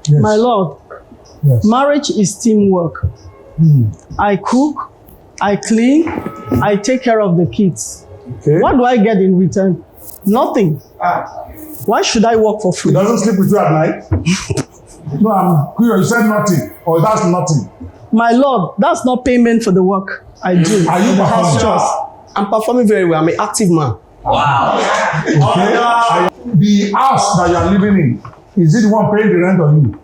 Yes. My lord, Yes. marriage is teamwork. I cook, I clean, I take care of the kids. Okay. What do I get in return? Nothing. Why should I work for free? He doesn't sleep with you at night? No, I'm curious. You said nothing. Or that's nothing. My lord, that's not payment for the work I do. Are you in the house chores. I'm performing very well. I'm an active man. Okay. The house that you are living in, is it the one paying the rent or you?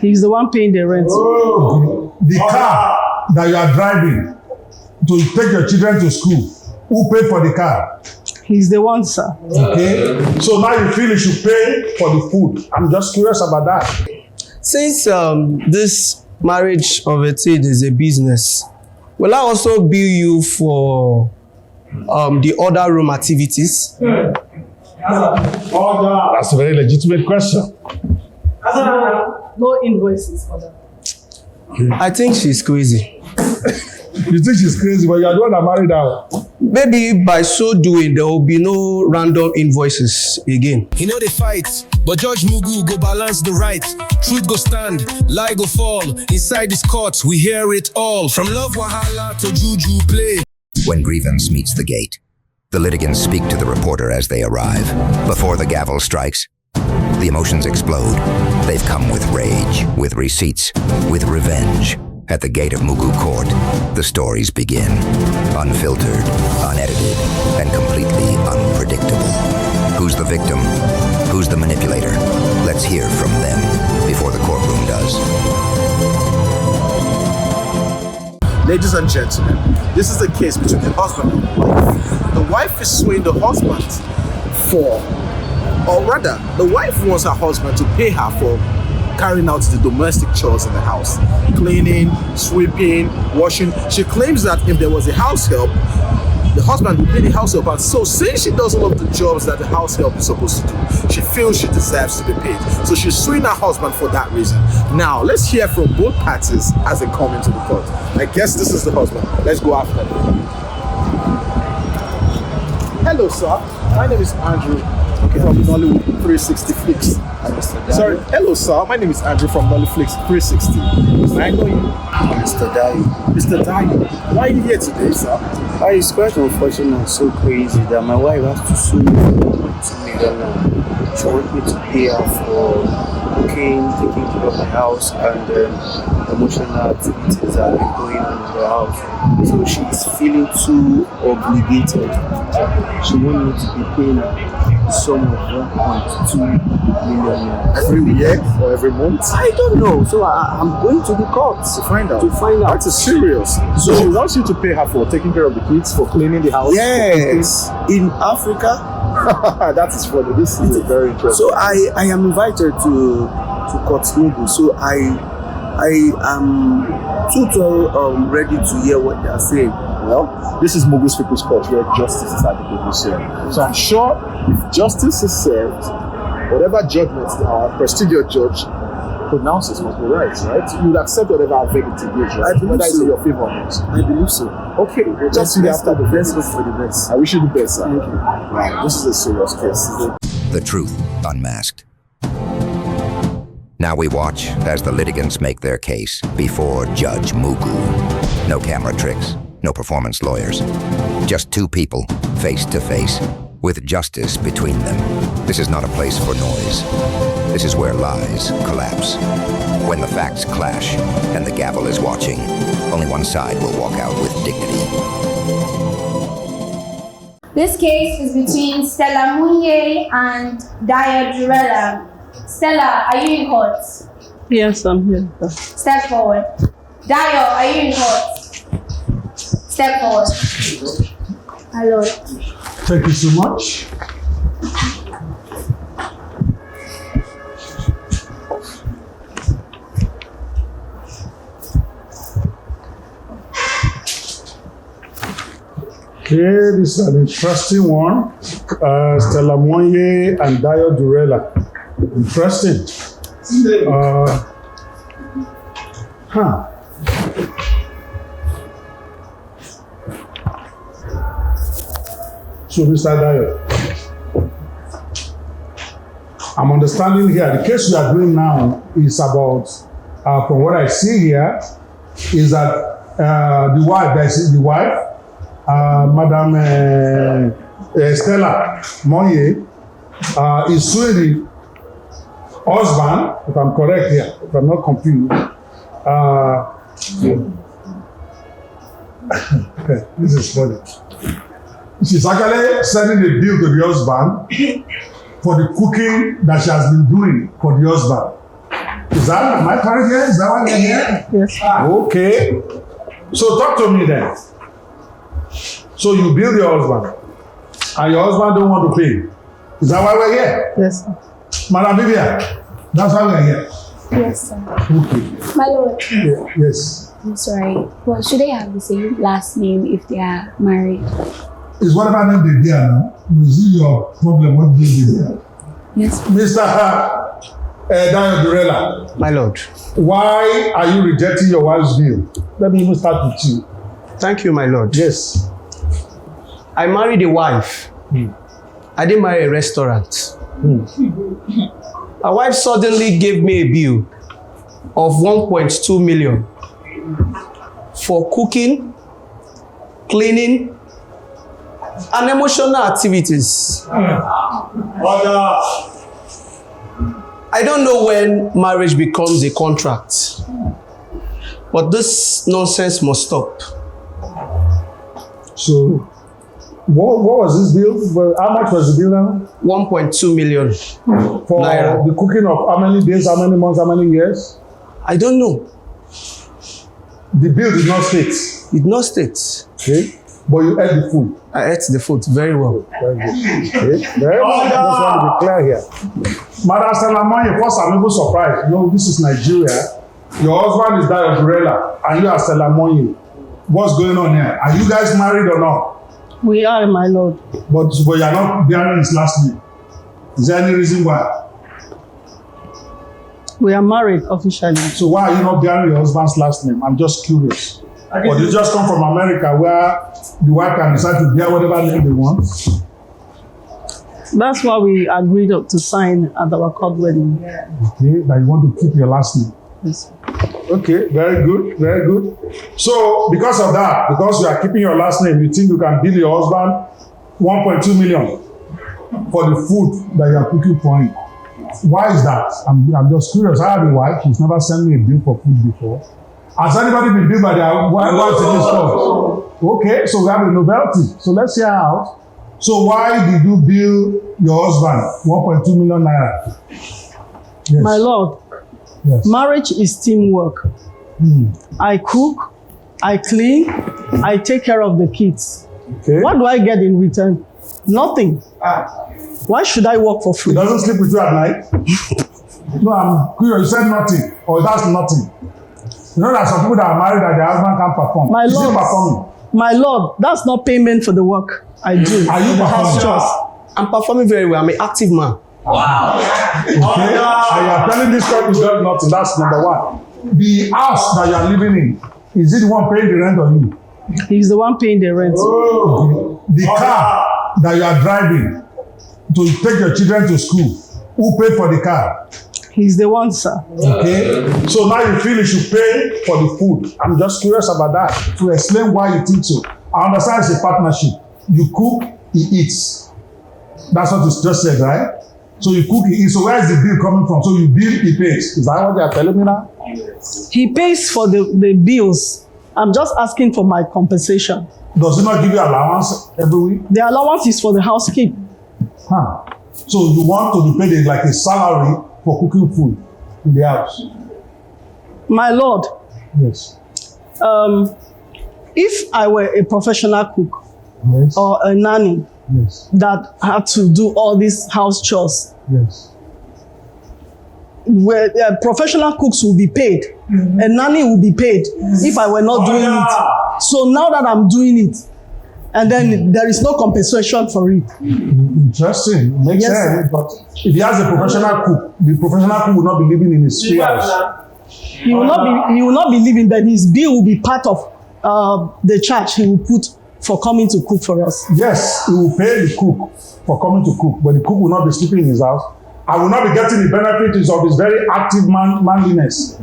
He's the one paying the rent. Oh. The car that you are driving to take your children to school, who paid for the car? He's the one, sir. Okay. So now you feel you should pay for the food. I'm just curious about that. Since this marriage of a thing is a business, will I also bill you for the other room activities? That's a very legitimate question. No invoices for that. I think she's crazy. You think she's crazy, but you are the one that married her. Maybe by so doing, there will be no random invoices again. You know they fight, but Judge Mugu go balance the right. Truth go stand, lie go fall. Inside this court, we hear it all. From love wahala to juju play. When grievance meets the gate, the litigants speak to the reporter as they arrive. Before the gavel strikes, the emotions explode. They've come with rage, with receipts, with revenge. At the gate of Mugu Court, the stories begin. Unfiltered, unedited, and completely unpredictable. Who's the victim? Who's the manipulator? Let's hear from them before the courtroom does. Ladies and gentlemen, this is a case between the husband and the wife. The wife is suing the husband or rather, the wife wants her husband to pay her for carrying out the domestic chores in the house. Cleaning, sweeping, washing. She claims that if there was a house help, the husband would pay the house help. And so since she does all of the jobs that the house help is supposed to do, she feels she deserves to be paid. So she's suing her husband for that reason. Now, let's hear from both parties as they come into the court. I guess this is the husband. Let's go after them. Hello, sir. My name is Andrew. From Nollywood 360 Flix. Sorry, hello sir, my name is Andrew from Nollyflix 360. May I know you? Mr. Dayo. Mr. Dayo, why are you here today, sir? It's quite unfortunate and so crazy that my wife has to sue me for $2 million. She wants me to pay her for cooking, taking care of the house, and emotional activities that are going on in the house. So she's feeling too obligated. She wants me to be paying her the sum of $1.2 million. Every year or every month? I don't know. So I'm going to the courts To find out. That is serious. So she wants you to pay her for taking care of the kids, for cleaning the house? Yes. In Africa. That is funny. This is very interesting. So I am invited to Courtroom. So I am totally ready to hear what they are saying. Well, this is Mugu's People's Court where justice is at the people's here. So I'm sure if justice is served, whatever judgment our prestigious judge pronounces must be right? You would accept whatever verdict he gives, right? I believe whether it's so. in your favor or not. I believe so. Okay, we'll just see you after the Let's verdict. hope for the best. I wish you the best, sir. Thank you. Wow, this is a serious case. The truth unmasked. Now we watch as the litigants make their case before Judge Mugu. No camera tricks, no performance lawyers. Just two people, face to face, with justice between them. This is not a place for noise. This is where lies collapse. When the facts clash and the gavel is watching, only one side will walk out with dignity. This case is between Stella Munye and Daya Durella. Stella, are you in court? Yes, I'm here. Step forward. Dayo, are you in court? Step forward. Hello. Thank you so much. Okay, this is an interesting one. Stella Monye and Dayo Durella. Interesting. So, Mr. Dayo, I'm understanding here, the case we are doing now is about, from what I see here, is that the wife, Madam Stella Monye, is suing the husband, if I'm correct here, if I'm not confused. This is funny. She's actually sending a bill to the husband for the cooking that she has been doing for the husband. Is that, am I correct here? Is that what you're here? Yes. Okay. So talk to me then. So you bill your husband, and your husband don't want to pay. Is that why we're here? Yes, sir. Madam Vivian, that's why we're here. Yes, sir. Okay. My lord. Yeah, yes. I'm sorry. Well, should they have the same last name if they are married? Is whatever name they there now? Is it your problem? What they there? Yes. Mr. Dayo Durella, My lord. why are you rejecting your wife's bill? Let me even start with you. Thank you, my lord. Yes. I married a wife. I didn't marry a restaurant. My wife suddenly gave me a bill of 1.2 million for cooking, cleaning, and emotional activities. I don't know when marriage becomes a contract, but this nonsense must stop. So, what was this bill? Well, how much was the bill now? 1.2 million For naira. the cooking of how many days, how many months, how many years? I don't know. The bill did not state. It not state. Okay. But you ate the food. I ate the food very well. Very good. Okay. Very well. I just want to be clear here. Madam Stella Monye, first I'm even surprised. You know, this is Nigeria. Your husband is Dayo Durella, and you are Stella Monye. What's going on here? Are you guys married or not? We are, my lord. But you are not bearing his last name. Is there any reason why? We are married officially. So why are you not bearing your husband's last name? I'm just curious. Or did you just come from America where the wife can decide to bear whatever name they want? That's why we agreed to sign at our court wedding. Okay, that you want to keep your last name. Yes. Okay, very good, very good. So because of that, because you are keeping your last name, you think you can bill your husband 1.2 million for the food that you are cooking for him. Why is that? I'm just curious. I have a wife. She's never sent me a bill for food before. Has anybody been billed by their wives in this court? Okay, so we have a novelty. So let's hear out. So why did you bill your husband 1.2 million naira? Yes. My lord, Yes. marriage is teamwork. I cook, I clean, I take care of the kids. Okay. What do I get in return? Nothing. Why should I work for He free? doesn't sleep with you at night? No, I'm curious. You said nothing. Or that's nothing. You know that some people that are married that their husband can't perform. My Is he lord, performing? my lord, that's not payment for the work I do. Are you in the house performing? chores. I'm performing very well. I'm an active man. Okay. And you are telling this court you got nothing. That's number one. The house that you are living in, is it the one paying the rent or you? He's the one paying the rent. Okay. The car that you are driving to take your children to school, who paid for the car? He's the one, sir. Okay. So now you feel you should pay for the food. I'm just curious about that. To explain why you think so. I understand it's a partnership. You cook, he eats. That's what you just said, right? So you cook, he eats. So where is the bill coming from? So you bill, he pays. Is that what they are telling me now? He pays for the bills. I'm just asking for my compensation. Does he not give you allowance every week? The allowance is for the housekeep. Huh. So you want to be paid like a salary for cooking food in the house? My lord, Yes. if I were a professional cook Yes. or a nanny Yes. that had to do all these house chores, Yes. where professional cooks will be paid, a nanny will be paid if I were not doing it. So now that I'm doing it, and then there is no compensation for it. Interesting. Makes Yes, sense. But if he has a professional cook, the professional cook will not be living in his free house. He will not be living, but his bill will be part of the charge he will put for coming to cook for us. Yes, he will pay the cook for coming to cook, but the cook will not be sleeping in his house. I will not be getting the benefits of his very active manliness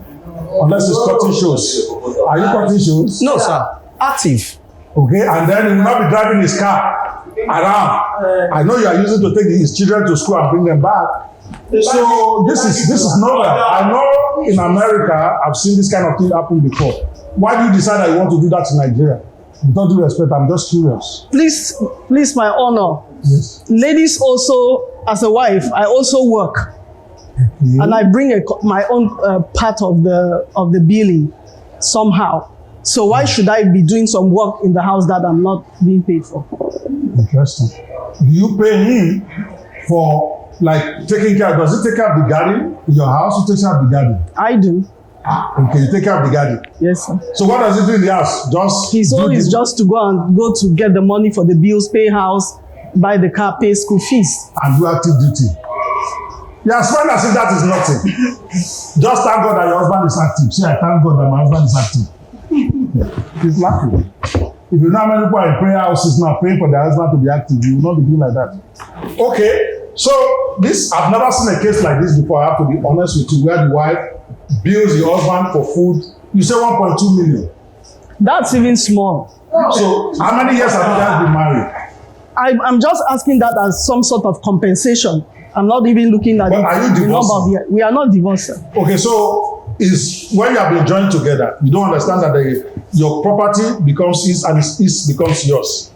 unless he's cutting shoes. Are you cutting shoes? No, sir. Active. Okay, and then he will not be driving his car around. I know you are using to take his children to school and bring them back. So this is normal. I know in America, I've seen this kind of thing happen before. Why do you decide that you want to do that in Nigeria? With all due respect, I'm just curious. Please, my honor. Yes. Ladies also, as a wife, I also work. Okay. And I bring my own part of the billing somehow. So why should I be doing some work in the house that I'm not being paid for? Interesting. Do you pay him for like taking care? Does he take care of the garden in your house? Who takes care of the garden? I do. Okay, you take care of the garden. Yes, sir. So what does he do in the house? His own is just to go to get the money for the bills, pay house, buy the car, pay school fees, and do active duty. You are smiling as if that is nothing. Just thank God that your husband is active. See, I thank God that my husband is active. He's laughing. If you know how many people are in prayer houses now praying for their husband to be active, you will not be doing like that. Okay, so I've never seen a case like this before. I have to be honest with you, where the wife bills the husband for food. You say 1.2 million. That's even small. So how many years have you guys been married? I'm just asking that as some sort of compensation. I'm not even looking at but are you divorced? We are not divorced. Okay, so is when you have been joined together, you don't understand that your property becomes his and his becomes yours.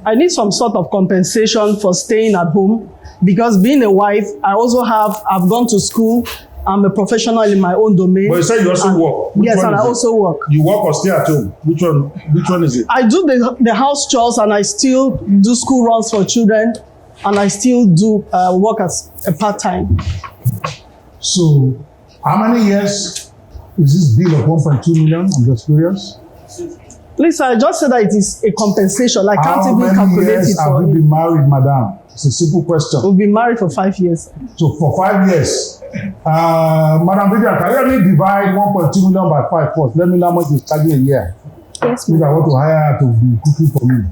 I need some sort of compensation for staying at home because being a wife, I've gone to school. I'm a professional in my own domain. But you say you also work. Yes, and I also work. You work or stay at home? Which one is it? I do the house chores and I still do school runs for children and I still do work as a part-time. So how many years is this bill of 1.2 million? I'm just curious. Please, I just said that it is a compensation. I can't even calculate it. How many years have you been married, madam? It's a simple question. We've been married for 5 years. So for 5 years, Madam Vivian, can you let me divide 1.2 million by 5 first? Let me know how much is charging a year. Yes, ma'am. I want to hire her to be cooking for me.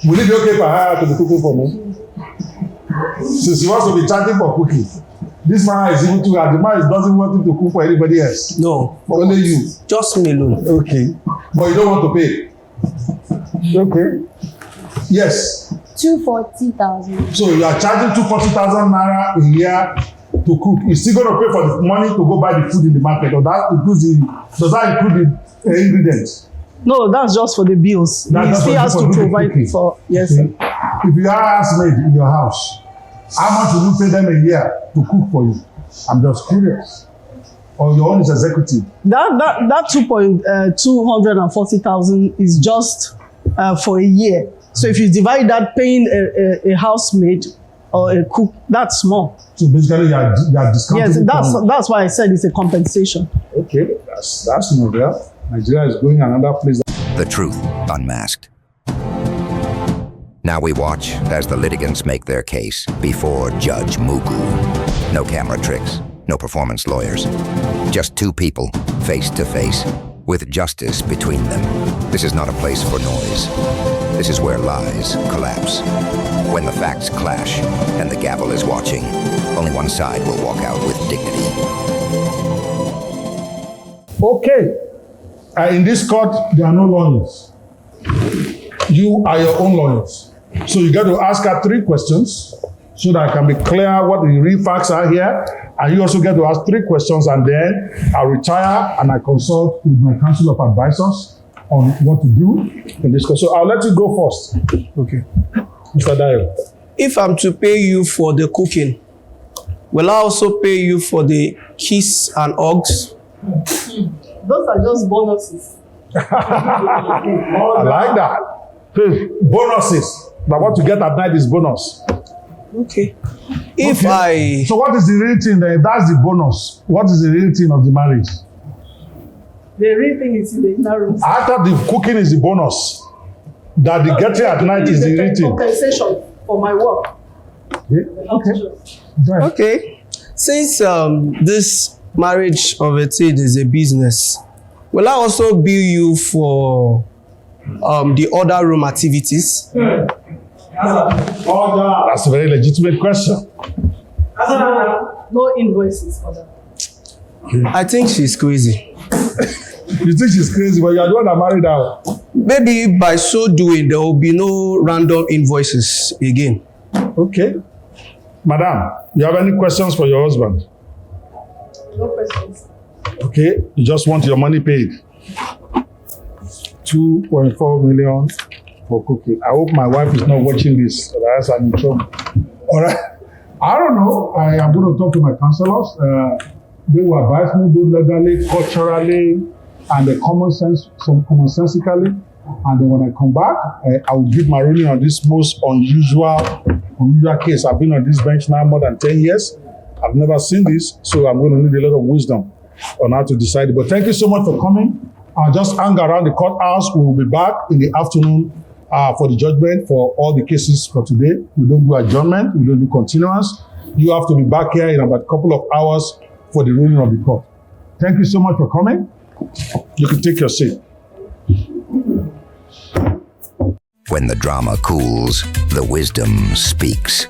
Will it be okay if I hire her to be cooking for me? Since he wants to be charging for cooking. This man is even too hard. The man doesn't want him to cook for anybody else. No. Only you. Just me alone. Okay. But you don't want to pay. Okay. Yes. 240,000. So you are charging 240,000 naira a year to cook. You're still going to pay for the money to go buy the food in the market, or does that include the ingredients? No, that's just for the bills. He still has to provide for. Yes. Okay. If you are a housemaid in your house, how much will you pay them a year to cook for you? I'm just curious. Or your own is executive. That 240,000 is just for a year. So if you divide that paying a housemaid or a cook, that's small. So basically you are discounting. Yes, that's why I said it's a compensation. Okay, that's Nigeria. Nigeria is going another place. The truth unmasked. Now we watch as the litigants make their case before Judge Mugu. No camera tricks, no performance lawyers. Just two people, face to face, with justice between them. This is not a place for noise. This is where lies collapse. When the facts clash and the gavel is watching, only one side will walk out with dignity. Okay. In this court, there are no lawyers. You are your own lawyers. So you got to ask her 3 questions so that I can be clear what the real facts are here. And you also get to ask 3 questions, and then I retire and I consult with my council of advisors on what to do in this case. So I'll let you go first. Okay. Mr. Dayo. If I'm to pay you for the cooking, will I also pay you for the kiss and hugs? Those are just bonuses. I like that. Bonuses. But what you get at night is bonus. Okay. So what is the real thing then? That's the bonus. What is the real thing of the marriage? The real thing is in the inner room. I thought the cooking is the bonus. That the getting at night is the real thing. Compensation for my work. Okay. Okay. Since this marriage of a thing is a business, will I also bill you for the other room activities? That's a very legitimate question. No invoices for that. I think she's crazy. You think she's crazy, but you're the one that married her. Maybe by so doing, there will be no random invoices again. Okay. Madam, you have any questions for your husband? No questions. Okay, you just want your money paid. 2.4 million for cooking. I hope my wife is not watching this, otherwise I'm in trouble. All right. I don't know. I am going to talk to my counselors. They will advise me both legally, culturally, and commonsensically. And then when I come back, I will give my ruling on this most unusual case. I've been on this bench now more than 10 years. I've never seen this, so I'm going to need a lot of wisdom on how to decide it. But thank you so much for coming. Just hang around the courthouse. We will be back in the afternoon for the judgment for all the cases for today. We don't do adjournment. We don't do continuance. You have to be back here in about a couple of hours for the ruling of the court. Thank you so much for coming. You can take your seat. When the drama cools, the wisdom speaks.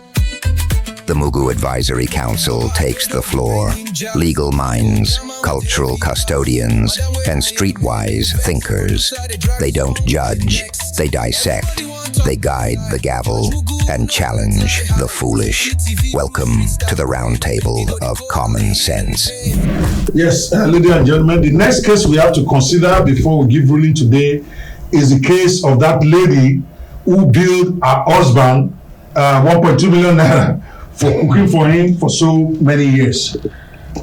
The Mugu Advisory Council takes the floor. Legal minds, cultural custodians, and streetwise thinkers. They don't judge, they dissect, they guide the gavel, and challenge the foolish. Welcome to the round table of common sense. Yes, ladies and gentlemen, the next case we have to consider before we give ruling today is the case of that lady who billed her husband 1.2 million naira for cooking for him for so many years.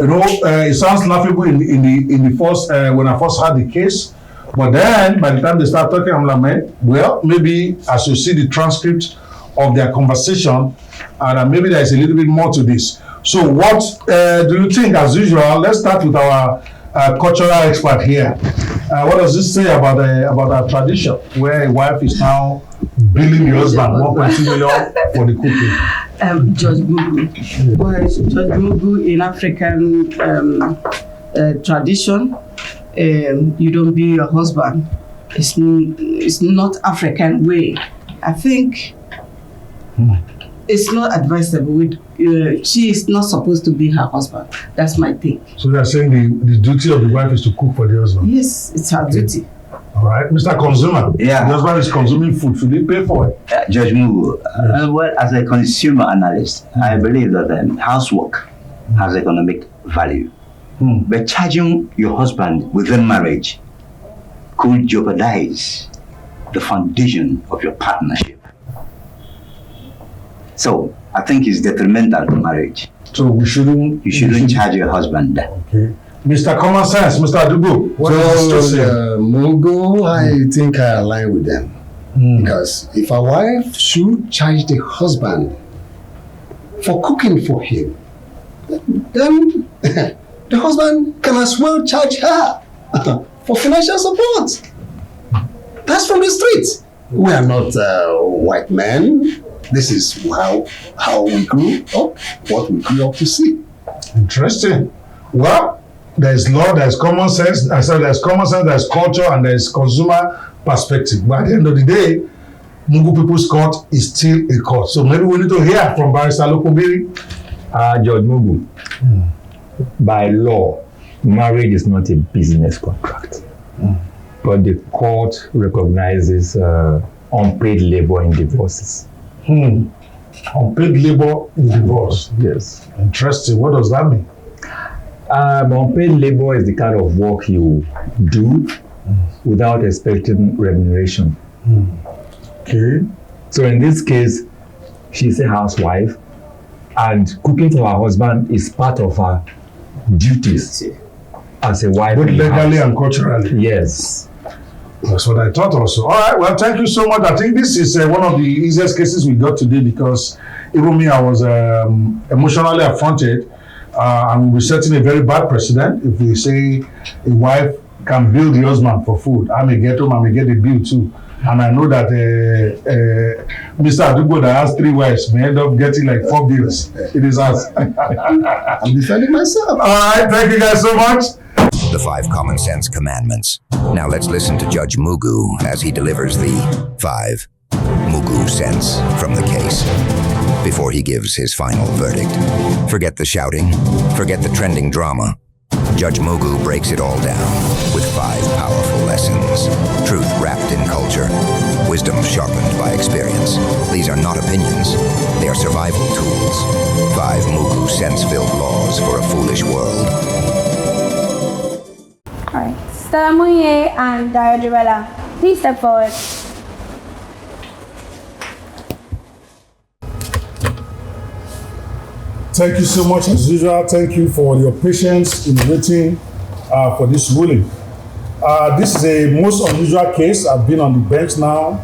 You know, it sounds laughable in the first when I first heard the case, but then by the time they start talking, I'm like, man, well, maybe as you see the transcript of their conversation, and maybe there's a little bit more to this. So, what do you think? As usual, let's start with our cultural expert here. What does this say about our tradition, where a wife is now billing the husband 1.2 million for the cooking? Judge Mugu. Well, Judge Mugu in African tradition, you don't bill your husband. It's not African way. I think it's not advisable. She is not supposed to be her husband. That's my take. So they're saying the duty of the wife is to cook for the husband? Yes, it's her duty. All right, Mr. Consumer. Yeah. The husband is consuming food. Should he pay for it? Judge Mugu, well, as a consumer analyst, I believe that housework has economic value. But charging your husband within marriage could jeopardize the foundation of your partnership. So I think it's detrimental to marriage. So you shouldn't charge your husband. Okay. Mr. Common Sense, Mr. Adugo, what is this to say? Mugu, I think I align with them. Because if a wife should charge the husband for cooking for him, then the husband can as well charge her for financial support. That's from the streets. We are not white men. This is how we grew up, what we grew up to see. Interesting. Well, there's law, there's common sense. I said there's common sense, there's culture, and there's consumer perspective. But at the end of the day, Mugu People's Court is still a court. So maybe we need to hear from Barrister Lokumbiri. Judge Mugu, by law, marriage is not a business contract. But the court recognizes unpaid labor in divorces. Unpaid labor in divorce? Yes. Interesting. What does that mean? Unpaid labor is the kind of work you do without expecting remuneration. Okay. So in this case, she's a housewife, and cooking for her husband is part of her duties as a wife. Both legally and culturally. Yes. That's what I thought also. All right, well, thank you so much. I think this is one of the easiest cases we got today because even me, I was emotionally affronted. And we'll be setting a very bad precedent if we say a wife can bill the husband for food. I may get home, I may get the bill too. And I know that Mr. Adugo that has 3 wives may end up getting like 4 bills. It is us. I'm defending myself. All right, thank you guys so much. The 5 common sense commandments. Now let's listen to Judge Mugu as he delivers the 5 Mugu Mugu Sense from the case before he gives his final verdict. Forget the shouting, forget the trending drama. Judge Mugu breaks it all down with 5 powerful lessons. Truth wrapped in culture, wisdom sharpened by experience. These are not opinions, they are survival tools. 5 Mugu sense-filled laws for a foolish world. All right. Stella Munye and Diodorella, please step forward. Thank you so much as usual. Thank you for your patience in waiting for this ruling. This is a most unusual case. I've been on the bench now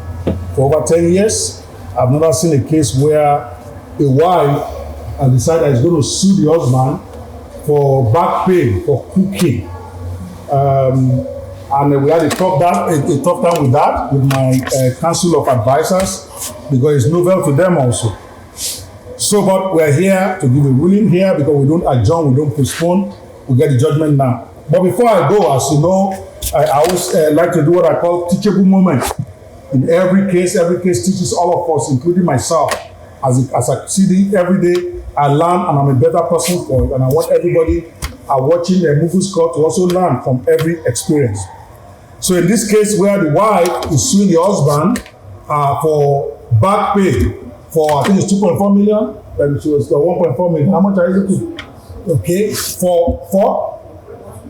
for over 10 years. I've never seen a case where a wife has decided he's going to sue the husband for back pay for cooking. And we had a tough time with that with my council of advisors because it's novel to them also. So, but we're here to give a ruling here because we don't adjourn, we don't postpone, we get the judgment now. But before I go, as you know, I always like to do what I call teachable moment. In every case teaches all of us, including myself. As I see it every day, I learn and I'm a better person for it. And I want everybody watching the Mugu's court to also learn from every experience. So in this case where the wife is suing the husband for back pay, for I think it's 2.4 million, and it was the 1.4 million. How much are you looking? Okay, for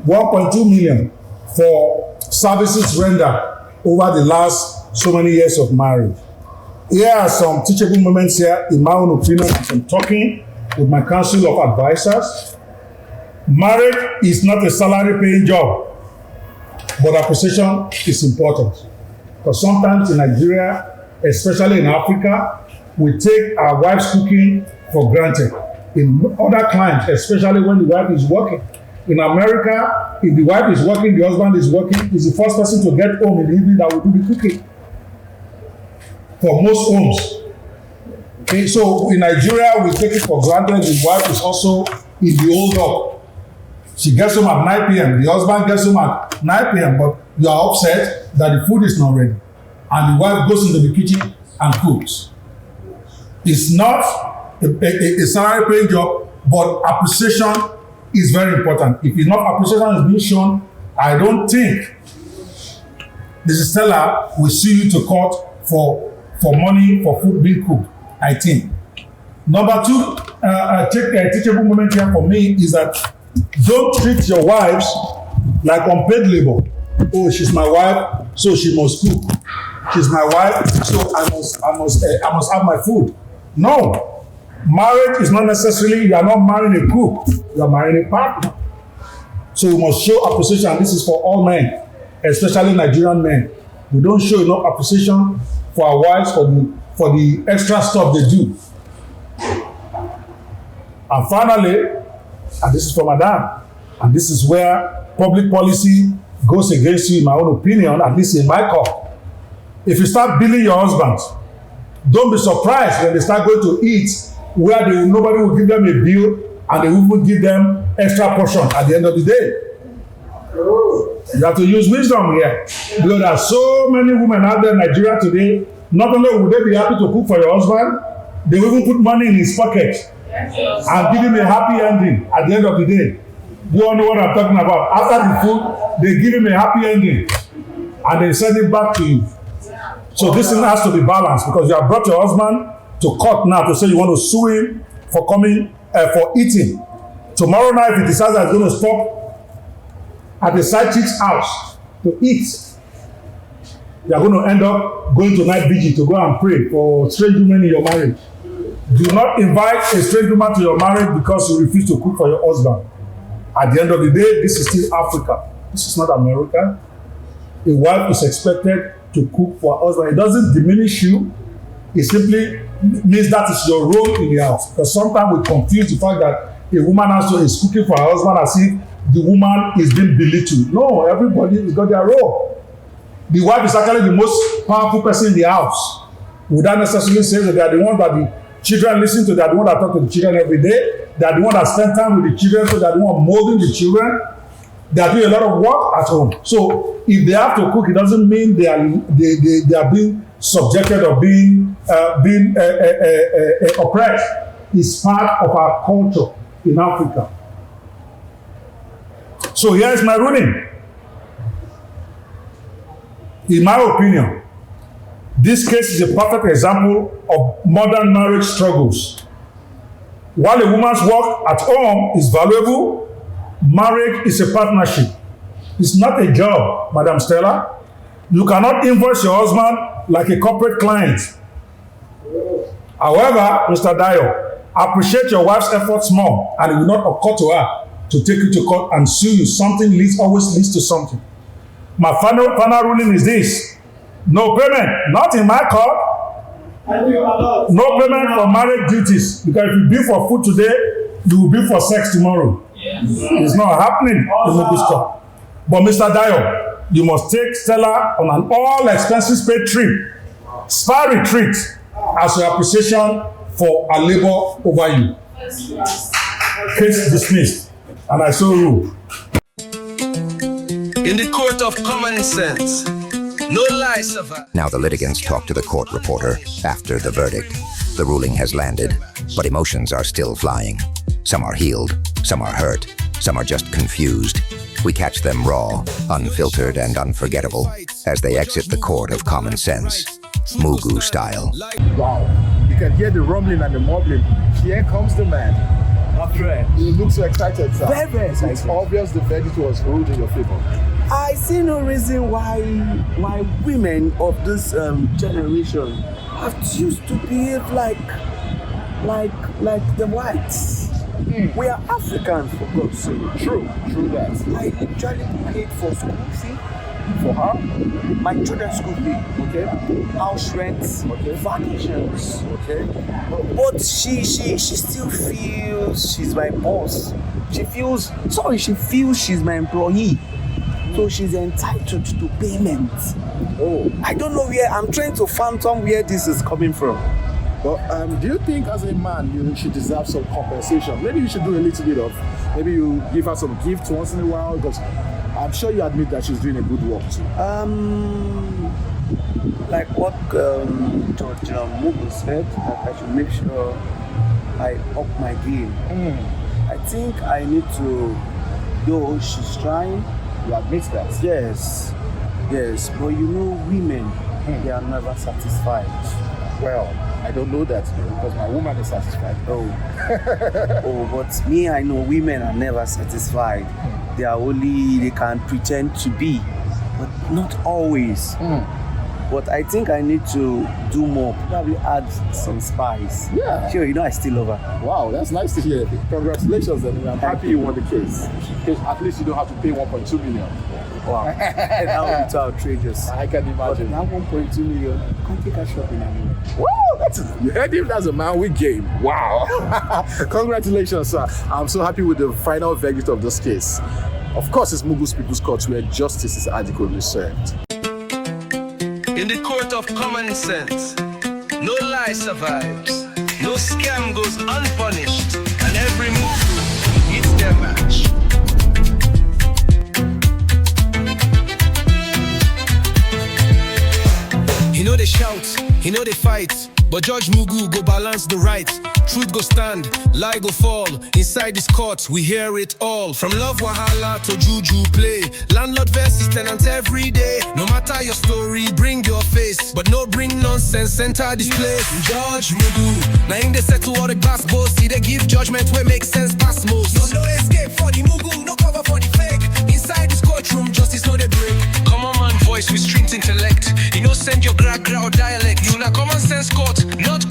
1.2 million for services rendered over the last so many years of marriage. Here are some teachable moments here, in my own opinion, as I'm talking with my council of advisors. Marriage is not a salary-paying job, but appreciation is important. Because sometimes in Nigeria, especially in Africa, we take our wife's cooking for granted. In other climes, especially when the wife is working. In America, if the wife is working, the husband is working, he's the first person to get home in the evening that will do the cooking. For most homes. Okay, so in Nigeria, we take it for granted the wife is also in the hold up. She gets home at 9 p.m., the husband gets home at 9 p.m., but you are upset that the food is not ready. And the wife goes into the kitchen and cooks. It's not a salary-paying job, but appreciation is very important. If enough appreciation is being shown, I don't think Mrs. Stella will sue you to court for money for food being cooked, I think. Number 2, teachable moment here for me is that don't treat your wives like unpaid labor. Oh, she's my wife, so she must cook. She's my wife, so I must have my food. No, marriage is not necessarily, you are not marrying a cook, you are marrying a partner. So we must show appreciation, and this is for all men, especially Nigerian men. We don't show enough appreciation for our wives for the extra stuff they do. And finally, and this is for Madam, and this is where public policy goes against you, in my own opinion, at least in my court. If you start billing your husband, don't be surprised when they start going to eat where nobody will give them a bill and they will give them extra portion at the end of the day. You have to use wisdom here. Because there are so many women out there in Nigeria today, not only will they be happy to cook for your husband, they will even put money in his pocket and give him a happy ending at the end of the day. You all know what I'm talking about. After the food, they give him a happy ending and they send it back to you. So this thing has to be balanced because you have brought your husband to court now to say you want to sue him for coming, for eating. Tomorrow night, if he decides that he's going to stop at the side chick's house to eat, you are going to end up going to night vigil to go and pray for strange women in your marriage. Do not invite a strange woman to your marriage because you refuse to cook for your husband. At the end of the day, this is still Africa. This is not America. A wife is expected to cook for her husband. It doesn't diminish you. It simply means that is your role in the house. Because sometimes we confuse the fact that a woman is cooking for her husband as if the woman is being belittled. No, everybody has got their role. The wife is actually the most powerful person in the house. Without necessarily saying that they are the ones that the children listen to, they are the ones that talk to the children every day, they are the ones that spend time with the children, so they are the ones molding the children. They are doing a lot of work at home. So if they have to cook, it doesn't mean they are being subjected or being oppressed is part of our culture in Africa. So here's my ruling. In my opinion, this case is a perfect example of modern marriage struggles. While a woman's work at home is valuable, marriage is a partnership. It's not a job, Madam Stella. You cannot invoice your husband like a corporate client. However, Mr. Dayo, appreciate your wife's efforts more, and it will not occur to her to take you to court and sue you. Something always leads to something. My final ruling is this. No payment, not in my court. No payment for marriage duties. Because if you bill for food today, you will bill for sex tomorrow. Yes. It's not happening in Mugu's court. But Mr. Dayo, you must take Stella on an all-expenses-paid trip, spa retreat, as your appreciation for her labor over you. Case dismissed, and I so rule. In the court of common sense, no lies survive. Now the litigants talk to the court reporter after the verdict. The ruling has landed, but emotions are still flying. Some are healed, some are hurt, some are just confused. We catch them raw, unfiltered, and unforgettable as they exit the court of common sense, Mugu style. Wow, you can hear the rumbling and the mumbling. Here comes the man. My friend, you look so excited, sir. Very excited. It's obvious the verdict was ruled in your favor. I see no reason why women of this generation have used to behave like the whites. We are Africans, for God's sake. True that. I literally paid for school fee for her, my children's school fee, okay, house rents, okay, vacations, okay. But she still feels she's my boss. She feels she's my employee. So she's entitled to payment. Oh, I don't know where, I'm trying to fathom where this is coming from. But do you think as a man she deserves some compensation? Maybe you should do a little bit of, maybe you give her some gifts once in a while, because I'm sure you admit that she's doing a good work too. Like what Judge Mugu said, that I should make sure I up my game. I think I need to, though she's trying. You admit that? Yes, but you know, women, they are never satisfied. Well, I don't know that because my woman is satisfied. Oh, but me, I know women are never satisfied. They can pretend to be, but not always. But I think I need to do more, probably add some spice. Yeah. Sure, I still love her. Wow, that's nice to hear. Congratulations, and I'm happy you won the case. At least you don't have to pay 1.2 million. Wow, that would be too outrageous. I can imagine. But now 1.2 million, you can't take a shopping anymore. Wow, you heard him, that's a man with game. Wow. Congratulations, sir. I'm so happy with the final verdict of this case. Of course, it's Mugu's People's Court where justice is adequately served. In the court of common sense, no lie survives, no scam goes unpunished, and every move hits their match. He know they shout, he know they fight, but Judge Mugu go balance the right. Truth go stand, lie go fall. Inside this court, we hear it all. From love wahala to juju play. Landlord versus tenant every day. No matter your story, bring your face, but no bring nonsense, enter this place. Judge Mugu, now in they settle all the glass balls. See they give judgment where make sense past most. No escape for the Mugu, no cover for the fake. Inside this courtroom, justice no they break. Common man voice with street intellect. You know send your gra or dialect. You na common sense court, not